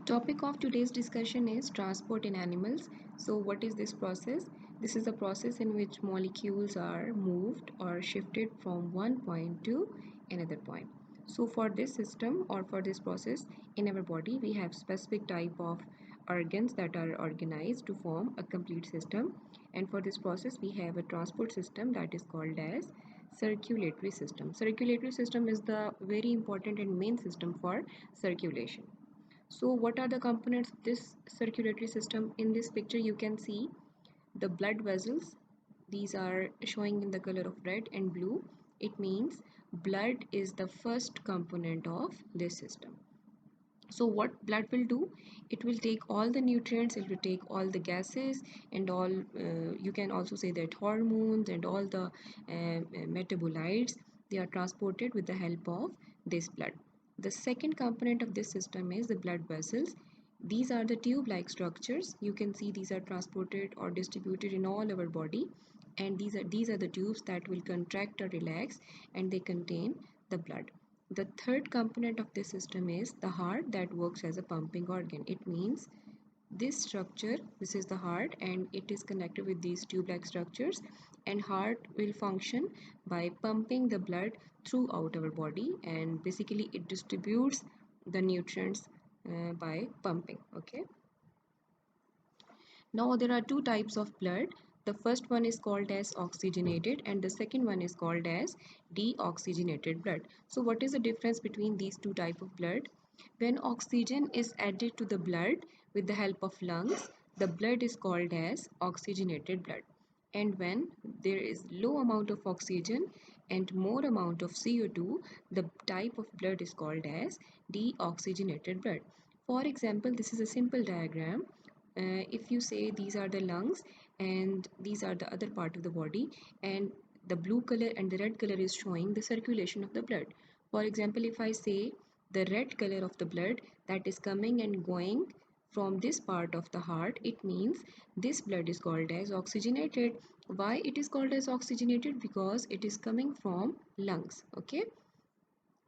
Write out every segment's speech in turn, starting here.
Topic of today's discussion is transport in animals. So what is this process? This is a process in which molecules are moved or shifted from one point to another point. So for this system or for this process in our body, we have specific type of organs that are organized to form a complete system. And for this process, we have a transport system that is called as circulatory system. Circulatory system is the very important and main system for circulation. So what are the components of this circulatory system? In this picture you can see the blood vessels. These are showing in the color of red and blue. It means blood is the first component of this system. So what blood will do, it will take all the nutrients, it will take all the gases and all you can also say that hormones and all the metabolites, they are transported with the help of this blood. The second component of this system is the blood vessels. These are the tube like structures. You can see these are transported or distributed in all our body, and these are the tubes that will contract or relax, and they contain the blood. The third component of this system is the heart that works as a pumping organ. It means this structure, this is the heart, and it is connected with these tube-like structures, and heart will function by pumping the blood throughout our body, and basically it distributes the nutrients by pumping. Okay. Now there are two types of blood. The first one is called as oxygenated and the second one is called as deoxygenated blood. So what is the difference between these two types of blood? When oxygen is added to the blood with the help of lungs, the blood is called as oxygenated blood. And when there is low amount of oxygen and more amount of CO2, the type of blood is called as deoxygenated blood. For example, this is a simple diagram. If you say these are the lungs and these are the other part of the body, and the blue color and the red color is showing the circulation of the blood. For example, if I say the red color of the blood that is coming and going from this part of the heart, it means this blood is called as oxygenated. Why it is called as oxygenated? Because it is coming from lungs. Okay.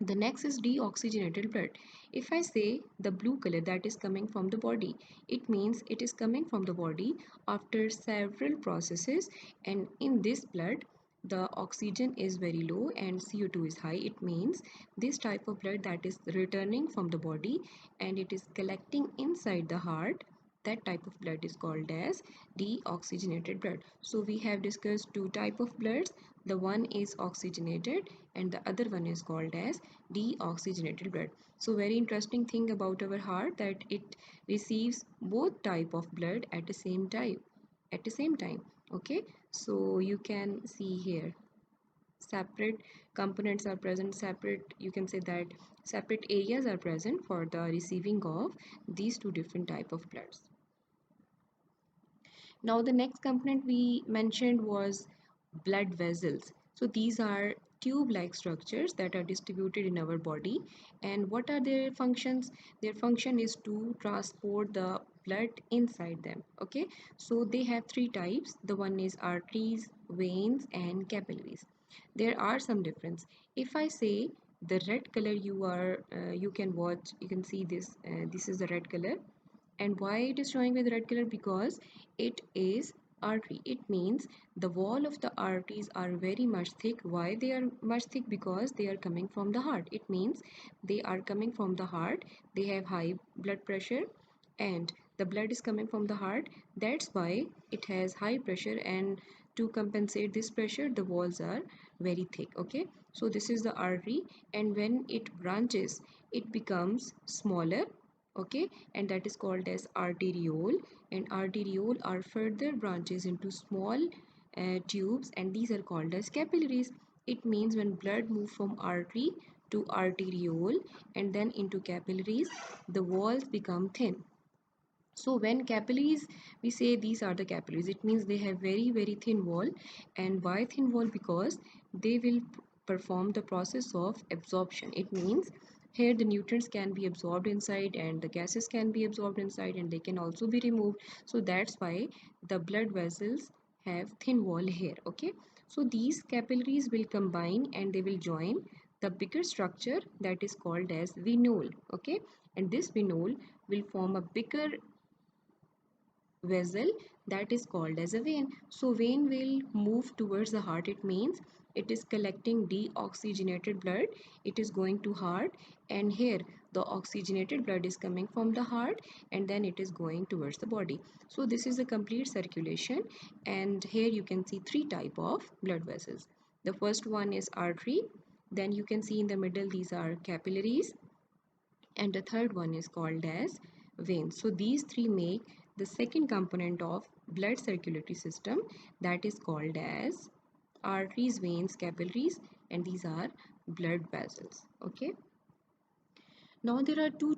The next is deoxygenated blood. If I say the blue color that is coming from the body, it means it is coming from the body after several processes, and in this blood the oxygen is very low and CO2 is high. It means this type of blood that is returning from the body and it is collecting inside the heart, that type of blood is called as deoxygenated blood. So we have discussed two type of bloods. The one is oxygenated and the other one is called as deoxygenated blood. So very interesting thing about our heart that it receives both type of blood at the same time. Okay, so you can see here separate components are present, separate, you can say that separate areas are present for the receiving of these two different type of bloods. Now the next component we mentioned was blood vessels. So these are tube-like structures that are distributed in our body. And what are their functions? Their function is to transport the blood inside them. Okay, so they have three types. The one is arteries, veins, and capillaries. There are some difference. If I say the red color, you can watch, you can see this. This is the red color, and why it is showing with red color? Because it is artery. It means the wall of the arteries are very much thick. Why they are much thick? Because they are coming from the heart. It means they are coming from the heart, they have high blood pressure and the blood is coming from the heart. That's why it has high pressure, and to compensate this pressure the walls are very thick. Okay, so this is the artery, and when it branches it becomes smaller. Okay, and that is called as arteriole, and arteriole are further branches into small tubes, and these are called as capillaries. It means when blood move from artery to arteriole and then into capillaries, the walls become thin. So when capillaries, we say these are the capillaries, it means they have very thin wall. And why thin wall? Because they will perform the process of absorption. It means here the nutrients can be absorbed inside and the gases can be absorbed inside and they can also be removed. So that's why the blood vessels have thin wall here. Okay, so these capillaries will combine and they will join the bigger structure that is called as venule. Okay, and this venule will form a bigger vessel that is called as a vein. So vein will move towards the heart. It means it is collecting deoxygenated blood. It is going to heart, and here the oxygenated blood is coming from the heart and then it is going towards the body. So this is a complete circulation, and here you can see three type of blood vessels. The first one is artery, then you can see in the middle these are capillaries, and the third one is called as veins. So these three make the second component of blood circulatory system, that is called as arteries, veins, capillaries, and these are blood vessels. Okay, now there are two